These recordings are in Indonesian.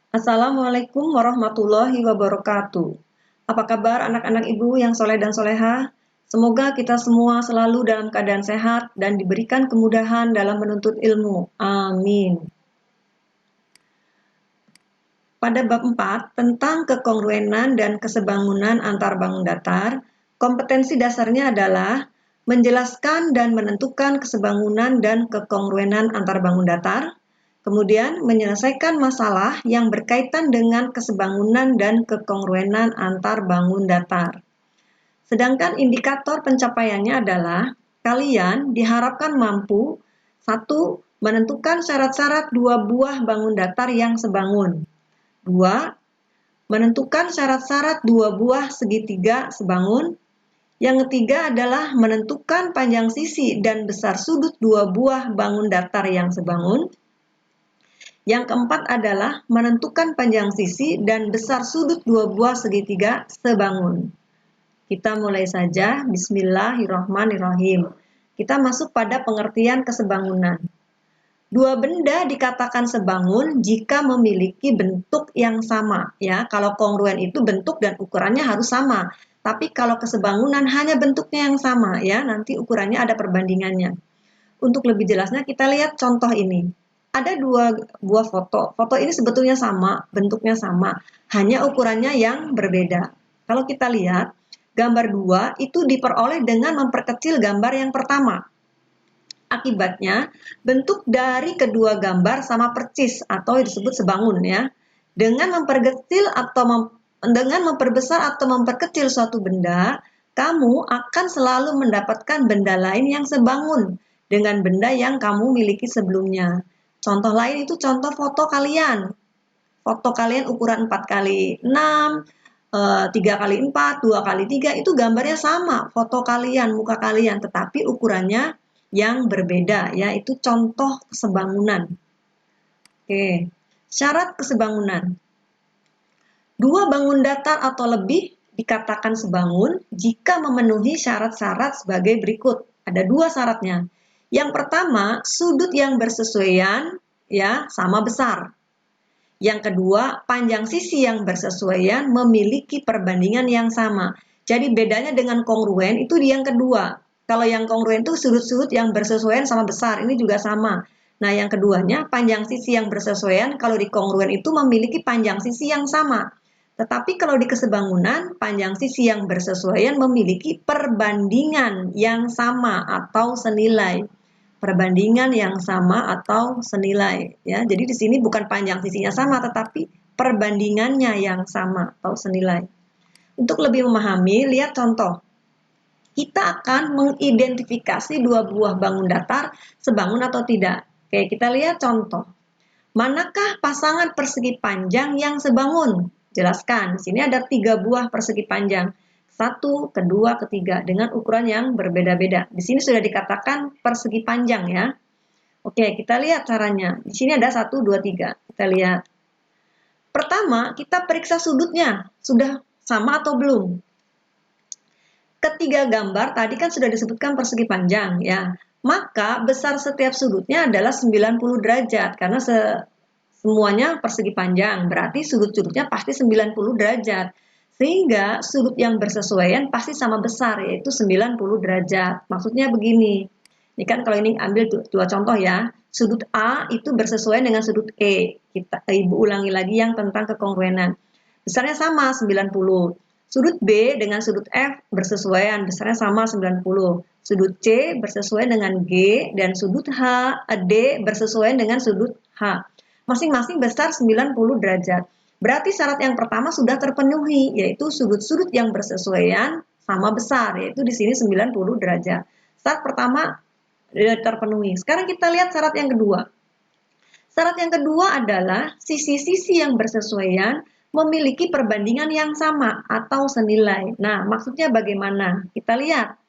Assalamualaikum warahmatullahi wabarakatuh. Apa kabar anak-anak ibu yang soleh dan soleha? Semoga kita semua selalu dalam keadaan sehat dan diberikan kemudahan dalam menuntut ilmu. Amin. Pada bab 4 tentang kekongruenan dan kesebangunan antar bangun datar, kompetensi dasarnya adalah menjelaskan dan menentukan kesebangunan dan kekongruenan antar bangun datar, kemudian menyelesaikan masalah yang berkaitan dengan kesebangunan dan kekongruenan antar bangun datar. Sedangkan indikator pencapaiannya adalah kalian diharapkan mampu 1. Menentukan syarat-syarat dua buah bangun datar yang sebangun. 2. Menentukan syarat-syarat dua buah segitiga sebangun. Yang ketiga adalah menentukan panjang sisi dan besar sudut dua buah bangun datar yang sebangun. Yang keempat adalah menentukan panjang sisi dan besar sudut dua buah segitiga sebangun. Kita mulai saja. Bismillahirrahmanirrahim. Kita masuk pada pengertian kesebangunan. Dua benda dikatakan sebangun jika memiliki bentuk yang sama. Ya, kalau kongruen itu bentuk dan ukurannya harus sama. Tapi kalau kesebangunan hanya bentuknya yang sama, ya, nanti ukurannya ada perbandingannya. Untuk lebih jelasnya kita lihat contoh ini. Ada dua buah foto. Foto ini sebetulnya sama, bentuknya sama, hanya ukurannya yang berbeda. Kalau kita lihat, gambar 2 itu diperoleh dengan memperkecil gambar yang pertama. Akibatnya, bentuk dari kedua gambar sama persis atau disebut sebangun ya. Dengan memperbesar atau memperkecil suatu benda, kamu akan selalu mendapatkan benda lain yang sebangun dengan benda yang kamu miliki sebelumnya. Contoh lain itu contoh foto kalian. Foto kalian ukuran 4x6, 3x4, 2x3 itu gambarnya sama, foto kalian, muka kalian, tetapi ukurannya yang berbeda, ya, itu contoh kesebangunan. Oke, syarat kesebangunan. Dua bangun datar atau lebih dikatakan sebangun jika memenuhi syarat-syarat sebagai berikut. Ada dua syaratnya. Yang pertama, sudut yang bersesuaian, ya, sama besar. Yang kedua, panjang sisi yang bersesuaian memiliki perbandingan yang sama. Jadi bedanya dengan kongruen itu di yang kedua. Kalau yang kongruen itu sudut-sudut yang bersesuaian sama besar, ini juga sama. Nah, yang keduanya panjang sisi yang bersesuaian, kalau di kongruen itu memiliki panjang sisi yang sama. Tetapi kalau di kesebangunan, panjang sisi yang bersesuaian memiliki perbandingan yang sama atau senilai. Perbandingan yang sama atau senilai, ya. Jadi di sini bukan panjang sisinya sama, tetapi perbandingannya yang sama atau senilai. Untuk lebih memahami, lihat contoh. Kita akan mengidentifikasi dua buah bangun datar sebangun atau tidak. Oke, kita lihat contoh. Manakah pasangan persegi panjang yang sebangun? Jelaskan. Di sini ada 3 buah persegi panjang. 1, kedua, ketiga dengan ukuran yang berbeda-beda. Di sini sudah dikatakan persegi panjang ya. Oke, kita lihat caranya. Di sini ada 1, 2, 3. Kita lihat. Pertama, kita periksa sudutnya. Sudah sama atau belum? Ketiga gambar tadi kan sudah disebutkan persegi panjang ya. Maka besar setiap sudutnya adalah 90 derajat karena semuanya persegi panjang. Berarti sudut-sudutnya pasti 90 derajat. Sehingga sudut yang bersesuaian pasti sama besar yaitu 90 derajat. Maksudnya begini. Ini kan kalau ini ambil dua contoh ya. Sudut A itu bersesuaian dengan sudut E. Ibu ulangi lagi yang tentang kekongruenan. Besarnya sama 90. Sudut B dengan sudut F bersesuaian, besarnya sama 90. Sudut C bersesuaian dengan G dan sudut D bersesuaian dengan sudut H. Masing-masing besar 90 derajat. Berarti syarat yang pertama sudah terpenuhi, yaitu sudut-sudut yang bersesuaian sama besar, yaitu di sini 90 derajat. Syarat pertama terpenuhi. Sekarang kita lihat syarat yang kedua. Syarat yang kedua adalah sisi-sisi yang bersesuaian memiliki perbandingan yang sama atau senilai. Nah, maksudnya bagaimana? Kita lihat.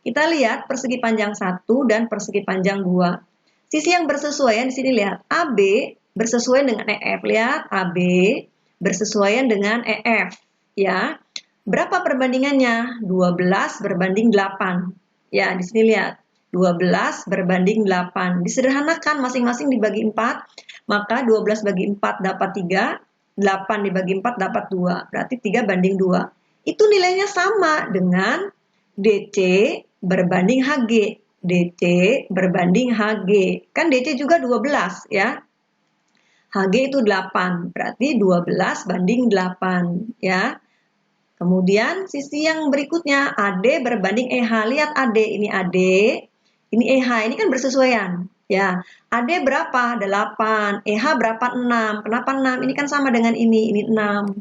Kita lihat persegi panjang 1 dan persegi panjang 2. Sisi yang bersesuaian di sini lihat. AB bersesuaian dengan EF. Lihat, AB bersesuaian dengan EF. Ya. Berapa perbandingannya? 12 berbanding 8. Ya, di sini lihat. 12 berbanding 8. Disederhanakan masing-masing dibagi 4. Maka 12 bagi 4 dapat 3. 8 dibagi 4 dapat 2, berarti 3 banding 2. Itu nilainya sama dengan DC berbanding HG. DC berbanding HG. Kan DC juga 12 ya. HG itu 8, berarti 12 banding 8 ya. Kemudian sisi yang berikutnya AD berbanding EH. Lihat AD, ini AD, ini EH, ini kan bersesuaian. Ya, AD berapa? 8, EH berapa? 6. Kenapa 6? Ini kan sama dengan ini 6.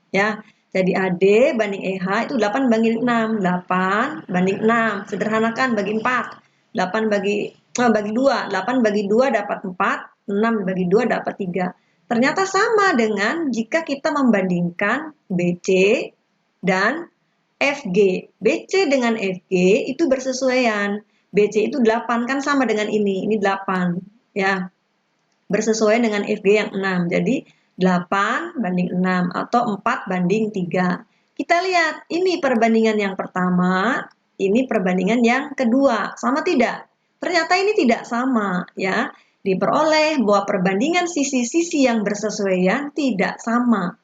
Ya, jadi AD banding EH itu 8 banding 6. 8 banding 6. Sederhanakan bagi 4. 8 bagi 2. 8 bagi 2 dapat 4. 6 bagi 2 dapat 3. Ternyata sama dengan jika kita membandingkan BC dan FG. BC dengan FG itu bersesuaian. BC itu 8 kan sama dengan ini 8 ya. Bersesuaian dengan FG yang 6. Jadi 8 banding 6 atau 4 banding 3. Kita lihat ini perbandingan yang pertama, ini perbandingan yang kedua. Sama tidak? Ternyata ini tidak sama ya. Diperoleh bahwa perbandingan sisi-sisi yang bersesuaian tidak sama.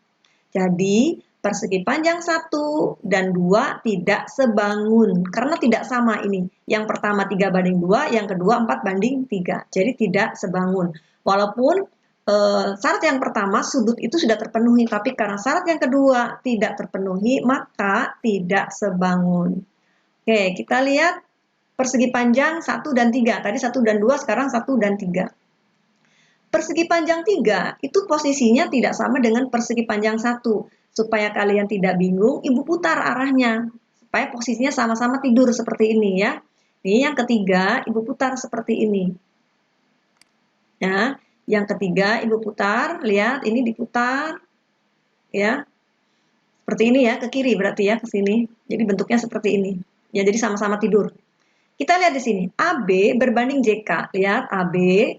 Jadi, persegi panjang 1 dan 2 tidak sebangun. Karena tidak sama ini. Yang pertama 3 banding 2, yang kedua 4 banding 3. Jadi tidak sebangun. Walaupun syarat yang pertama sudut itu sudah terpenuhi, tapi karena syarat yang kedua tidak terpenuhi, maka tidak sebangun. Oke, kita lihat persegi panjang 1 dan 3. Tadi 1 dan 2, sekarang 1 dan 3. Persegi panjang 3 itu posisinya tidak sama dengan persegi panjang 1. Supaya kalian tidak bingung, Ibu putar arahnya. Supaya posisinya sama-sama tidur seperti ini ya. Ini yang ketiga, Ibu putar seperti ini. Ya, yang ketiga Ibu putar, lihat ini diputar. Ya. Seperti ini ya, ke kiri berarti ya, ke sini. Jadi bentuknya seperti ini. Ya, jadi sama-sama tidur. Kita lihat di sini, AB berbanding JK. Lihat, AB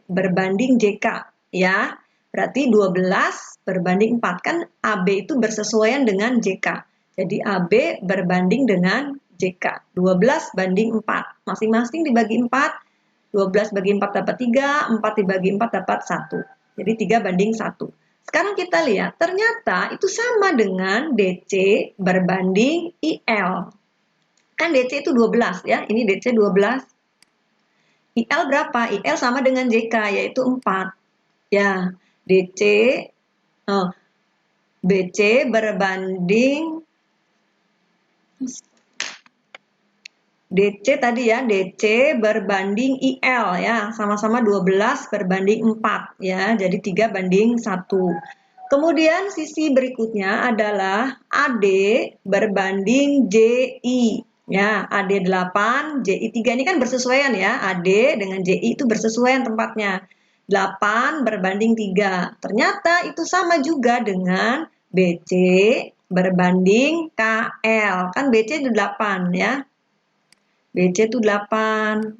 berbanding JK. Ya, berarti 12 berbanding 4. Kan AB itu bersesuaian dengan JK. Jadi AB berbanding dengan JK. 12 banding 4. Masing-masing dibagi 4. 12 bagi 4 dapat 3. 4 dibagi 4 dapat 1. Jadi 3 banding 1. Sekarang kita lihat, ternyata itu sama dengan DC berbanding IL. Kan DC itu 12 ya, ini DC 12. IL berapa? IL sama dengan JK, yaitu 4. Ya, BC berbanding DC tadi ya, DC berbanding IL ya, sama-sama 12 berbanding 4 ya, jadi 3 banding 1. Kemudian sisi berikutnya adalah AD berbanding JI. Ya, AD 8, JI 3 ini kan bersesuaian ya. AD dengan JI itu bersesuaian tempatnya. 8 berbanding 3. Ternyata itu sama juga dengan BC berbanding KL. Kan BC itu 8 ya. BC itu 8.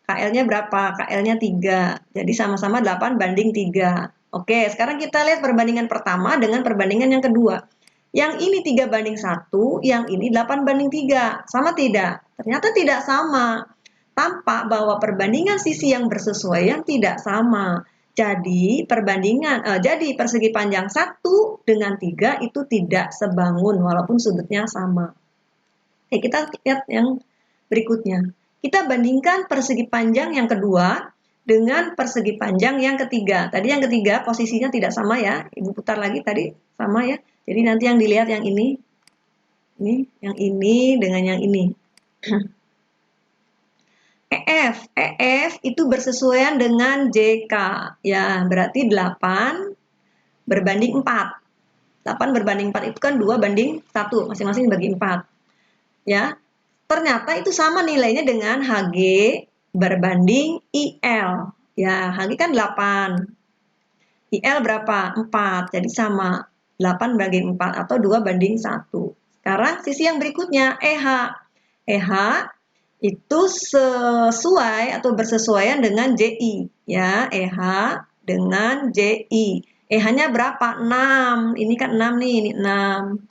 KL-nya berapa? KL-nya 3. Jadi sama-sama 8 banding 3. Oke, sekarang kita lihat perbandingan pertama dengan perbandingan yang kedua. Yang ini 3 banding 1, yang ini 8 banding 3. Sama tidak? Ternyata tidak sama. Tampak bahwa perbandingan sisi yang bersesuaian tidak sama. Jadi persegi panjang 1 dengan 3 itu tidak sebangun walaupun sudutnya sama. Oke, kita lihat yang berikutnya. Kita bandingkan persegi panjang yang kedua dengan persegi panjang yang ketiga. Tadi yang ketiga posisinya tidak sama ya. Ibu putar lagi tadi sama ya. Jadi nanti yang dilihat yang ini. Ini, yang ini dengan yang ini. EF itu bersesuaian dengan JK. Ya, berarti 8 berbanding 4. 8 berbanding 4 itu kan 2 banding 1. Masing-masing bagi 4. Ya, ternyata itu sama nilainya dengan HG berbanding IL. Ya, HG kan 8. IL berapa? 4. Jadi sama. 8 bagi 4 atau 2 banding 1. Sekarang sisi yang berikutnya EH. EH itu sesuai atau bersesuaian dengan JI. Ya, EH dengan JI. EH-nya berapa? 6. Ini kan 6 nih, ini 6.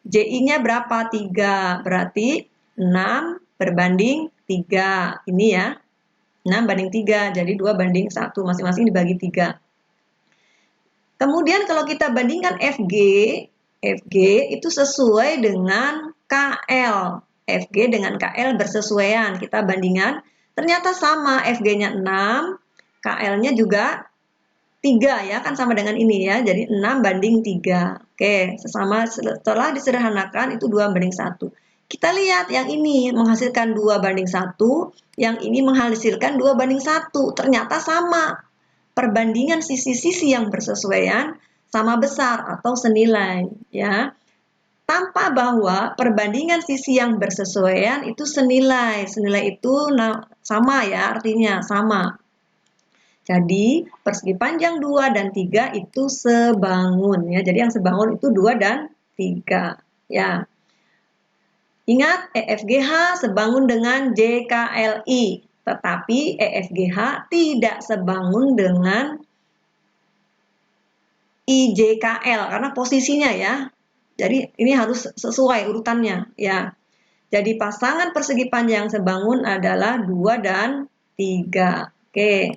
JI-nya berapa? 3. Berarti 6 berbanding 3. Ini ya. 6 banding 3. Jadi 2 banding 1. Masing-masing dibagi 3. Kemudian kalau kita bandingkan FG itu sesuai dengan KL. FG dengan KL bersesuaian. Kita bandingkan, ternyata sama, FG-nya 6, KL-nya juga 3 ya, kan sama dengan ini ya. Jadi 6 banding 3. Oke, sesama setelah disederhanakan itu 2 banding 1. Kita lihat yang ini menghasilkan 2 banding 1, yang ini menghasilkan 2 banding 1. Ternyata sama. Perbandingan sisi-sisi yang bersesuaian sama besar atau senilai ya. Tanpa bahwa perbandingan sisi yang bersesuaian itu senilai. Senilai itu sama ya, artinya sama. Jadi persegi panjang 2 dan 3 itu sebangun ya. Jadi yang sebangun itu 2 dan 3 ya. Ingat EFGH sebangun dengan JKLI. Tetapi EFGH tidak sebangun dengan IJKL karena posisinya ya. Jadi ini harus sesuai urutannya ya. Jadi pasangan persegi panjang sebangun adalah 2 dan 3. Oke.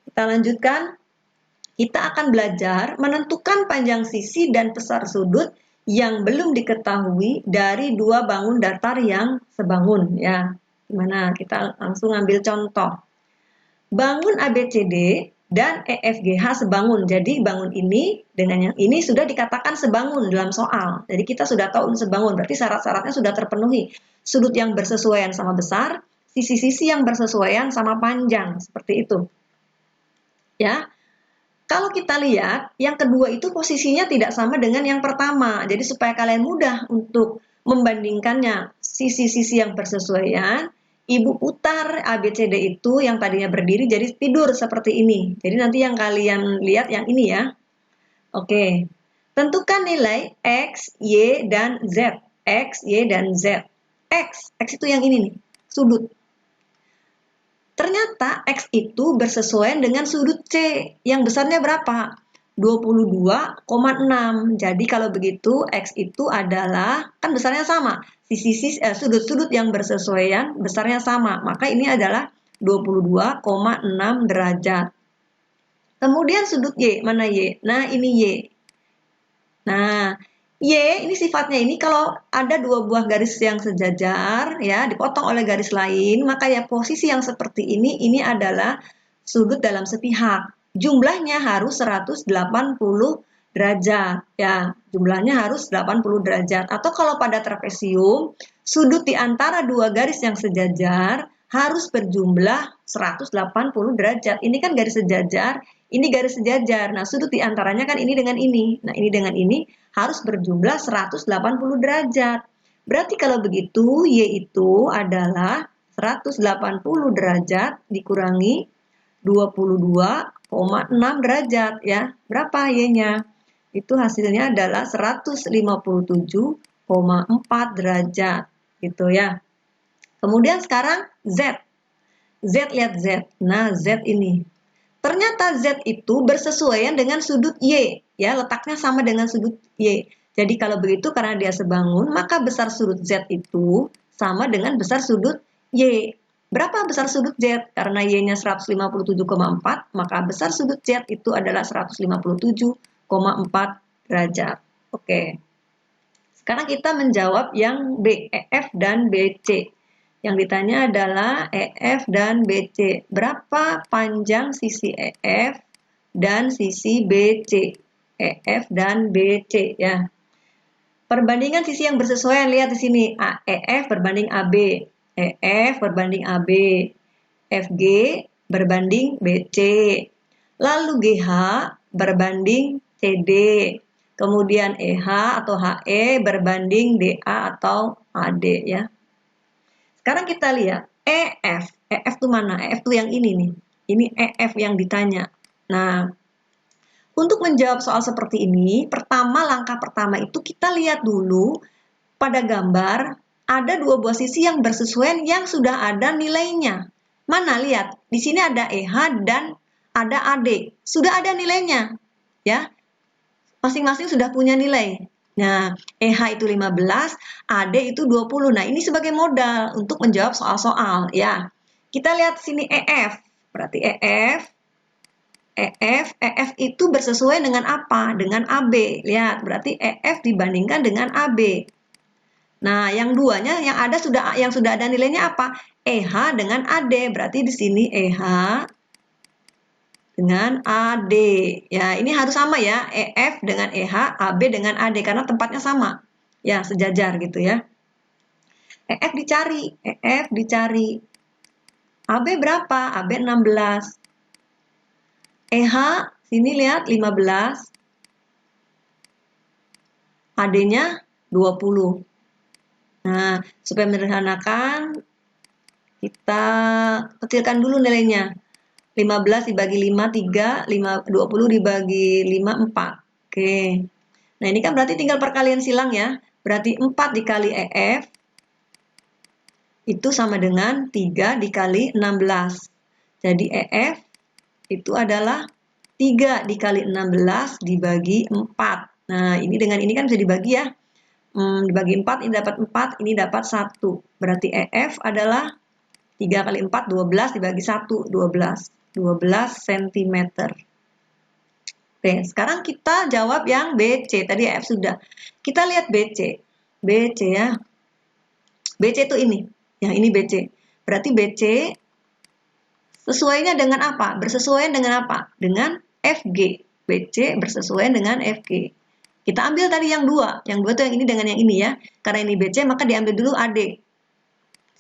Kita lanjutkan. Kita akan belajar menentukan panjang sisi dan besar sudut yang belum diketahui dari dua bangun datar yang sebangun ya. Gimana? Kita langsung ambil contoh. Bangun ABCD dan EFGH sebangun. Jadi bangun ini dengan yang ini sudah dikatakan sebangun dalam soal. Jadi kita sudah tahu sebangun, berarti syarat-syaratnya sudah terpenuhi. Sudut yang bersesuaian sama besar, sisi-sisi yang bersesuaian sama panjang, seperti itu. Ya. Kalau kita lihat, yang kedua itu posisinya tidak sama dengan yang pertama. Jadi supaya kalian mudah untuk membandingkannya sisi-sisi yang bersesuaian, Ibu putar ABCD itu yang tadinya berdiri jadi tidur seperti ini. Jadi nanti yang kalian lihat yang ini ya. Oke. Tentukan nilai X, Y, dan Z. X, Y, dan Z. X itu yang ini nih, sudut. Ternyata X itu bersesuaian dengan sudut C. Yang besarnya berapa? 22,6. Jadi kalau begitu X itu adalah, kan besarnya sama. Sudut-sudut yang bersesuaian besarnya sama. Maka ini adalah 22,6 derajat. Kemudian sudut Y, mana Y? Nah ini Y. Nah, Y ini sifatnya ini kalau ada dua buah garis yang sejajar ya dipotong oleh garis lain, maka ya posisi yang seperti ini adalah sudut dalam sepihak. Jumlahnya harus 180 derajat ya. Jumlahnya harus 80 derajat. Atau kalau pada trapesium, sudut di antara dua garis yang sejajar harus berjumlah 180 derajat. Ini kan garis sejajar, ini garis sejajar. Nah, sudut di antaranya kan ini dengan ini. Nah, ini dengan ini harus berjumlah 180 derajat. Berarti kalau begitu, Y itu adalah 180 derajat dikurangi 22,6 derajat ya. Berapa Y-nya? Itu hasilnya adalah 157,4 derajat gitu ya. Kemudian sekarang Z. Z, lihat Z. Nah, Z ini. Ternyata Z itu bersesuaian dengan sudut Y, ya, letaknya sama dengan sudut Y. Jadi kalau begitu karena dia sebangun, maka besar sudut Z itu sama dengan besar sudut Y. Berapa besar sudut Z? Karena Y-nya 157,4, maka besar sudut Z itu adalah 157,4 derajat. Oke. Sekarang kita menjawab yang B, EF dan BC. Yang ditanya adalah EF dan BC. Berapa panjang sisi EF dan sisi BC? EF dan BC ya. Perbandingan sisi yang bersesuaian, lihat di sini. EF berbanding AB. EF berbanding AB. FG berbanding BC. Lalu GH berbanding CD. Kemudian EH atau HE berbanding DA atau AD ya. Sekarang kita lihat EF. EF itu mana? EF itu yang ini nih. Ini EF yang ditanya. Nah, untuk menjawab soal seperti ini, langkah pertama itu kita lihat dulu pada gambar ada dua buah sisi yang bersesuaian yang sudah ada nilainya. Mana? Lihat. Di sini ada EH dan ada AD. Sudah ada nilainya. Ya. Masing-masing sudah punya nilai. Nah, EH itu 15, AD itu 20. Nah, ini sebagai modal untuk menjawab soal-soal ya. Kita lihat sini EF. Berarti EF EF itu bersesuaian dengan apa? Dengan AB. Lihat, berarti EF dibandingkan dengan AB. Nah, yang duanya yang sudah ada nilainya apa? EH dengan AD. Berarti di sini EH dengan AD. Ya, ini harus sama ya. EF dengan EH, AB dengan AD karena tempatnya sama. Ya, sejajar gitu ya. EF dicari. AB berapa? AB 16. EH sini lihat 15. AD-nya 20. Nah, supaya menyederhanakan, kita kecilkan dulu nilainya. 15 dibagi 5, 3. 20 dibagi 5, 4. Oke. Nah, ini kan berarti tinggal perkalian silang ya. Berarti 4 dikali EF itu sama dengan 3 dikali 16. Jadi EF itu adalah 3 dikali 16 dibagi 4. Nah, ini dengan ini kan bisa dibagi ya. Dibagi 4, ini dapat 4, ini dapat 1. Berarti EF adalah 3 kali 4, 12 dibagi 1, 12. 12 cm. Oke, sekarang kita jawab yang BC. Tadi EF sudah. Kita lihat BC. BC ya. BC itu ini. Yang ini BC. Berarti BC sesuainya dengan apa? Bersesuaian dengan apa? Dengan FG. BC bersesuaian dengan FG. Kita ambil tadi yang dua. Yang dua itu yang ini dengan yang ini ya. Karena ini BC, maka diambil dulu AD.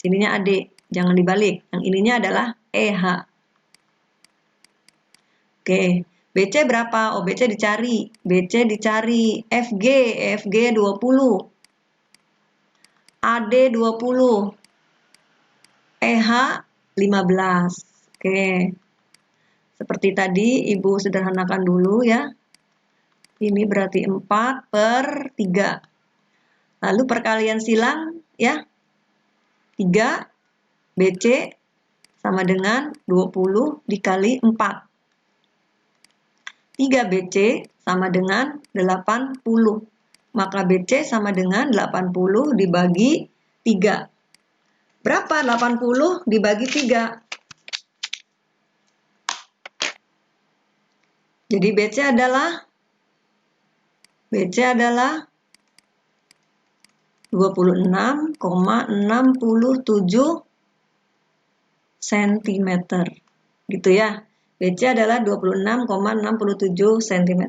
Sininya AD. Jangan dibalik. Yang ininya adalah EH. Oke. BC berapa? Oh, BC dicari. BC dicari. FG 20. AD 20. EH 15. Oke. Seperti tadi, Ibu sederhanakan dulu ya. Ini berarti 4/3. Lalu perkalian silang ya. 3 BC sama dengan 20 dikali 4. 3 BC sama dengan 80. Maka BC sama dengan 80 dibagi 3. Berapa 80 dibagi 3? Jadi BC adalah 26,67 cm. Gitu ya. BC adalah 26,67 cm.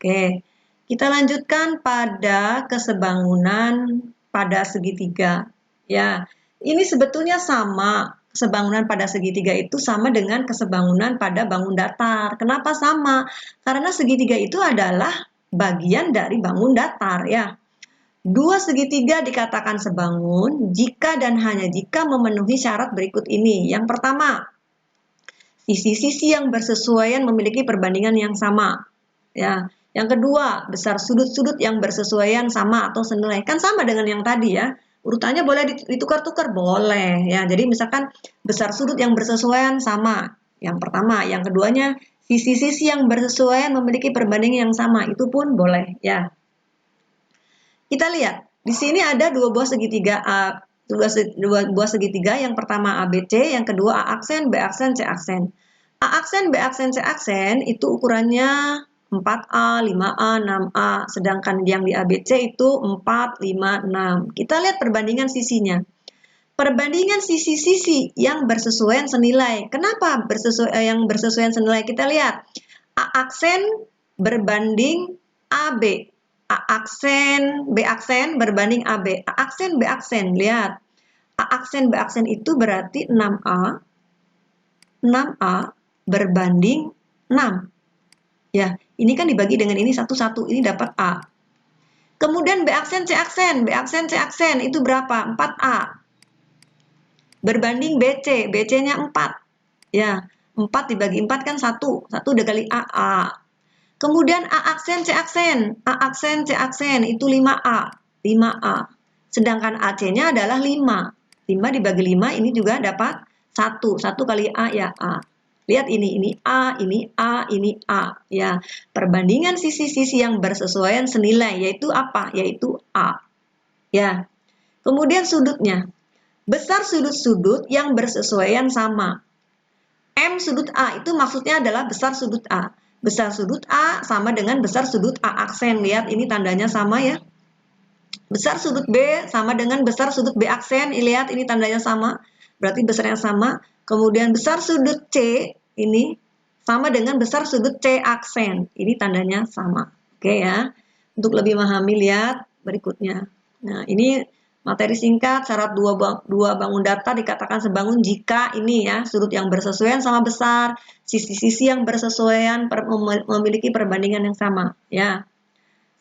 Oke. Kita lanjutkan pada kesebangunan pada segitiga. Ya. Ini sebetulnya sama. Kesebangunan pada segitiga itu sama dengan kesebangunan pada bangun datar. Kenapa sama? Karena segitiga itu adalah bagian dari bangun datar ya. Dua segitiga dikatakan sebangun jika dan hanya jika memenuhi syarat berikut ini. Yang pertama, sisi-sisi yang bersesuaian memiliki perbandingan yang sama. Ya. Yang kedua, besar sudut-sudut yang bersesuaian sama atau senilai. Kan sama dengan yang tadi ya. Urutannya boleh ditukar-tukar, boleh ya. Jadi misalkan besar sudut yang bersesuaian sama. Yang pertama, yang keduanya sisi-sisi yang bersesuaian memiliki perbandingan yang sama, itu pun boleh ya. Kita lihat, di sini ada dua buah segitiga dua buah segitiga, yang pertama ABC, yang kedua A aksen, B aksen, C aksen. A aksen, B aksen, C aksen itu ukurannya 4A, 5A, 6A, sedangkan yang di ABC itu 4, 5, 6. Kita lihat perbandingan sisinya. Perbandingan sisi-sisi yang bersesuaian senilai. Kenapa yang bersesuaian senilai? Kita lihat. A aksen berbanding AB. A aksen, B aksen berbanding AB. A aksen, B aksen. Lihat. A aksen, B aksen itu berarti 6A. 6A berbanding 6. Ya, ini kan dibagi dengan ini satu-satu. Ini dapat A. Kemudian B aksen, C aksen. B aksen, C aksen itu berapa? 4A. Berbanding BC. BC-nya 4. Ya, 4 dibagi 4 kan 1. 1 dikali A. Kemudian A aksen, C aksen. A aksen, C aksen itu 5A. 5A. Sedangkan AC-nya adalah 5. 5 dibagi 5 ini juga dapat 1. 1 kali A ya A. Lihat ini A, ini A, ini A. Ya, perbandingan sisi-sisi yang bersesuaian senilai yaitu apa? Yaitu A. Ya. Kemudian sudutnya. Besar sudut-sudut yang bersesuaian sama. M sudut A itu maksudnya adalah besar sudut A. Besar sudut A sama dengan besar sudut A aksen. Lihat ini tandanya sama ya. Besar sudut B sama dengan besar sudut B aksen. Lihat ini tandanya sama. Berarti besarnya sama. Kemudian besar sudut C ini sama dengan besar sudut C aksen. Ini tandanya sama. Oke ya. Untuk lebih memahami lihat berikutnya. Nah, ini materi singkat, syarat dua bangun data dikatakan sebangun jika ini ya, sudut yang bersesuaian sama besar, sisi-sisi yang bersesuaian memiliki perbandingan yang sama ya.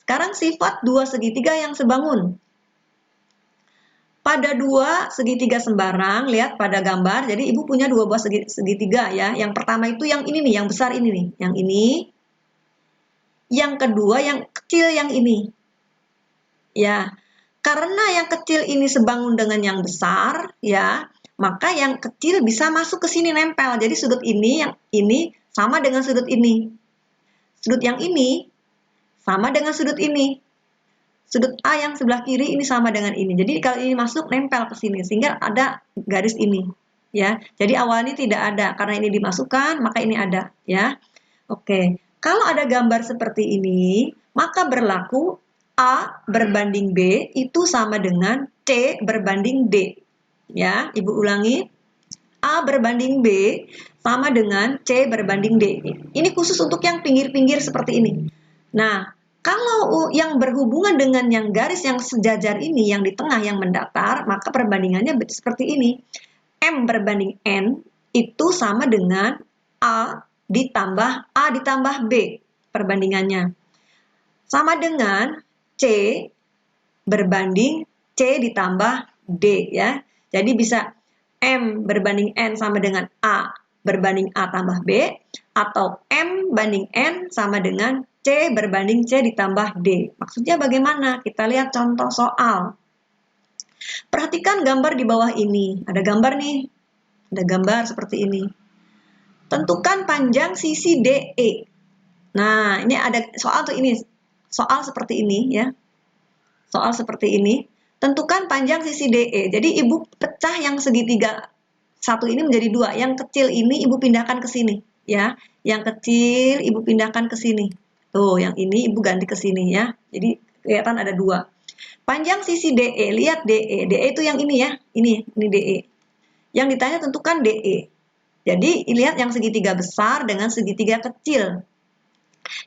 Sekarang sifat dua segitiga yang sebangun. Pada dua segitiga sembarang, lihat pada gambar, jadi ibu punya dua buah segitiga ya. Yang pertama itu yang ini nih, yang besar ini nih, yang ini. Yang kedua yang kecil yang ini. Ya, karena yang kecil ini sebangun dengan yang besar, ya, maka yang kecil bisa masuk ke sini nempel. Jadi sudut ini, yang ini sama dengan sudut ini. Sudut yang ini sama dengan sudut ini. Sudut A yang sebelah kiri ini sama dengan ini. Jadi kalau ini masuk nempel ke sini sehingga ada garis ini, ya. Jadi awalnya tidak ada, karena ini dimasukkan maka ini ada, ya. Oke. Kalau ada gambar seperti ini, maka berlaku A berbanding B itu sama dengan C berbanding D. Ya, Ibu ulangi. A berbanding B sama dengan C berbanding D. Ini khusus untuk yang pinggir-pinggir seperti ini. Nah, kalau yang berhubungan dengan yang garis yang sejajar ini, yang di tengah yang mendatar, maka perbandingannya seperti ini. M berbanding N itu sama dengan A ditambah B perbandingannya. Sama dengan C berbanding C ditambah D ya. Jadi bisa M berbanding N sama dengan A berbanding A tambah B, atau M banding N sama dengan C berbanding C ditambah D. Maksudnya bagaimana? Kita lihat contoh soal. Perhatikan gambar di bawah ini. Ada gambar nih. Ada gambar seperti ini. Tentukan panjang sisi DE. Nah, ini ada soal tuh ini. Soal seperti ini ya. Soal seperti ini. Tentukan panjang sisi DE. Jadi ibu pecah yang segitiga satu ini menjadi dua. Yang kecil ini ibu pindahkan ke sini ya. Yang kecil ibu pindahkan ke sini. Tuh, yang ini ibu ganti ke sini ya. Jadi kelihatan ada dua. Panjang sisi DE, lihat DE. DE itu yang ini ya. Ini DE. Yang ditanya tentukan DE. Jadi lihat yang segitiga besar dengan segitiga kecil.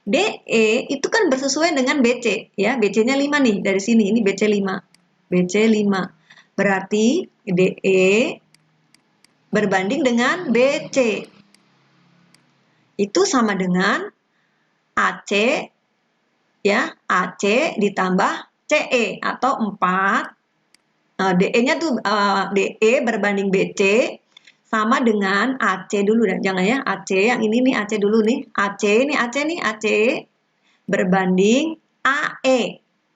DE itu kan bersesuaian dengan BC ya. BC-nya 5 nih dari sini. Ini BC 5. BC 5. Berarti DE berbanding dengan BC. Itu sama dengan AC ya, AC ditambah CE atau 4. DE-nya tuh DE berbanding BC sama dengan AC dulu dan jangan ya, AC yang ini nih, AC dulu nih. AC berbanding AE.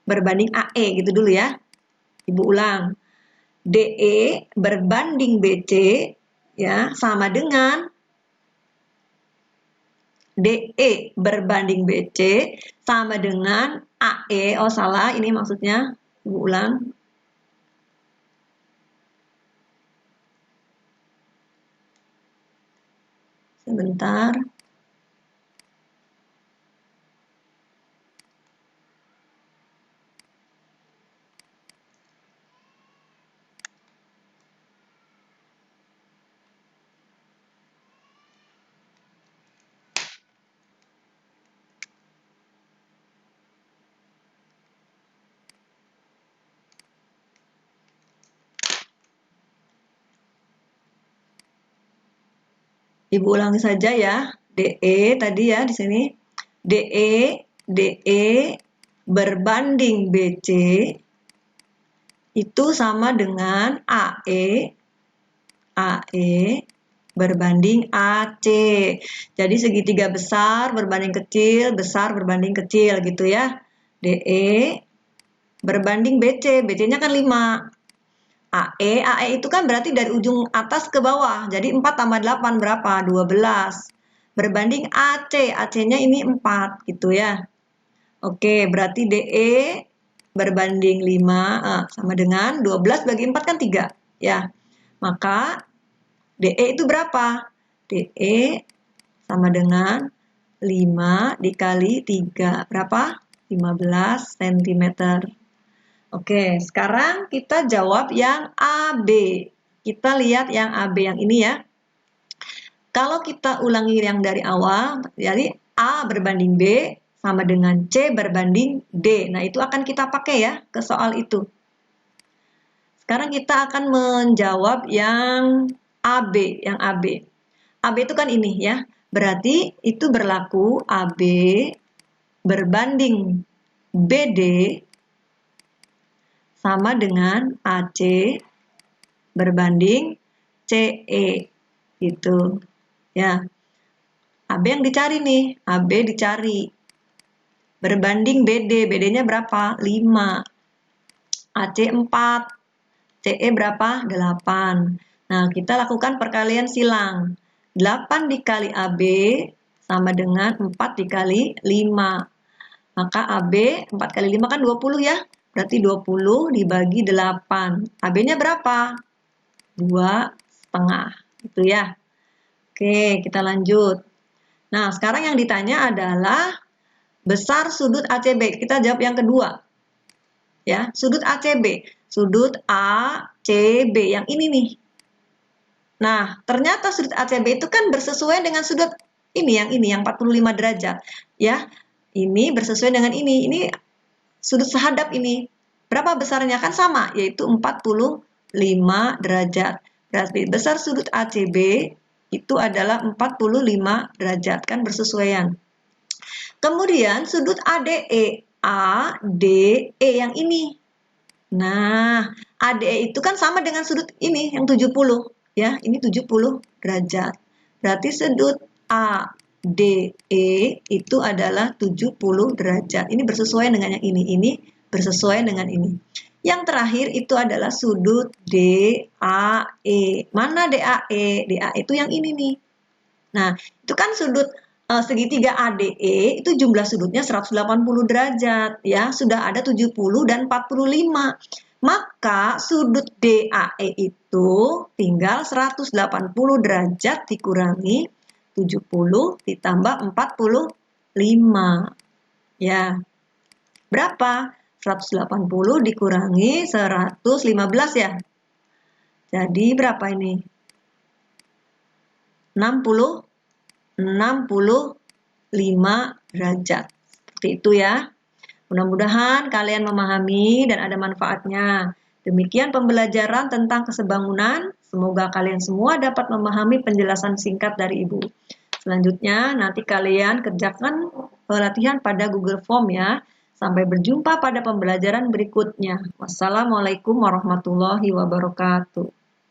Berbanding AE gitu dulu ya. Ibu ulang. DE berbanding BC ya sama dengan DE berbanding BC sama dengan AE. Oh salah, ini maksudnya Ibu ulang. Sebentar. Ibu ulangi saja ya. DE tadi ya di sini. DE berbanding BC itu sama dengan AE berbanding AC. Jadi segitiga besar berbanding kecil, besar berbanding kecil gitu ya. DE berbanding BC. BC-nya kan 5. AE itu kan berarti dari ujung atas ke bawah. Jadi 4 tambah 8 berapa? 12. Berbanding AC. AC-nya ini 4 gitu ya. Oke, berarti DE berbanding 5 sama dengan 12 bagi 4 kan 3 ya. Maka DE itu berapa? DE sama dengan 5 dikali 3. Berapa? 15 cm. Oke, sekarang kita jawab yang AB. Kita lihat yang AB yang ini ya. Kalau kita ulangi yang dari awal, jadi A berbanding B sama dengan C berbanding D. Nah, itu akan kita pakai ya ke soal itu. Sekarang kita akan menjawab yang AB, yang AB. AB itu kan ini ya. Berarti itu berlaku AB berbanding BD sama dengan AC berbanding CE gitu. Ya. AB yang dicari nih, AB dicari. Berbanding BD, BD-nya berapa? 5. AC 4. CE berapa? 8. Nah, kita lakukan perkalian silang. 8 dikali AB sama dengan 4 dikali 5. Maka AB 4 kali 5 kan 20 ya. Berarti 20 dibagi 8. AB-nya berapa? 2,5. Gitu ya. Oke, kita lanjut. Nah, sekarang yang ditanya adalah besar sudut ACB. Kita jawab yang kedua. Ya, sudut ACB. Sudut ACB yang ini nih. Nah, ternyata sudut ACB itu kan bersesuaian dengan sudut ini yang 45 derajat. Ya, ini bersesuaian dengan ini. Ini sudut sehadap ini. Berapa besarnya? Kan sama, yaitu 45 derajat. Berarti besar sudut ACB itu adalah 45 derajat. Kan bersesuaian. Kemudian sudut ADE. ADE yang ini. Nah, ADE itu kan sama dengan sudut ini yang 70. Ya, ini 70 derajat. Berarti sudut ADE itu adalah 70 derajat. Ini bersesuaian dengan yang ini bersesuaian dengan ini. Yang terakhir itu adalah sudut DAE. Mana DAE? DAE itu yang ini nih. Nah, itu kan sudut segitiga ADE itu jumlah sudutnya 180 derajat ya. Sudah ada 70 dan 45. Maka sudut DAE itu tinggal 180 derajat dikurangi 70 ditambah 45. Ya. Berapa? 180 dikurangi 115 ya. Jadi berapa ini? 65 derajat. Seperti itu ya. Mudah-mudahan kalian memahami dan ada manfaatnya. Demikian pembelajaran tentang kesebangunan. Semoga kalian semua dapat memahami penjelasan singkat dari Ibu. Selanjutnya nanti kalian kerjakan latihan pada Google Form ya. Sampai berjumpa pada pembelajaran berikutnya. Wassalamualaikum warahmatullahi wabarakatuh.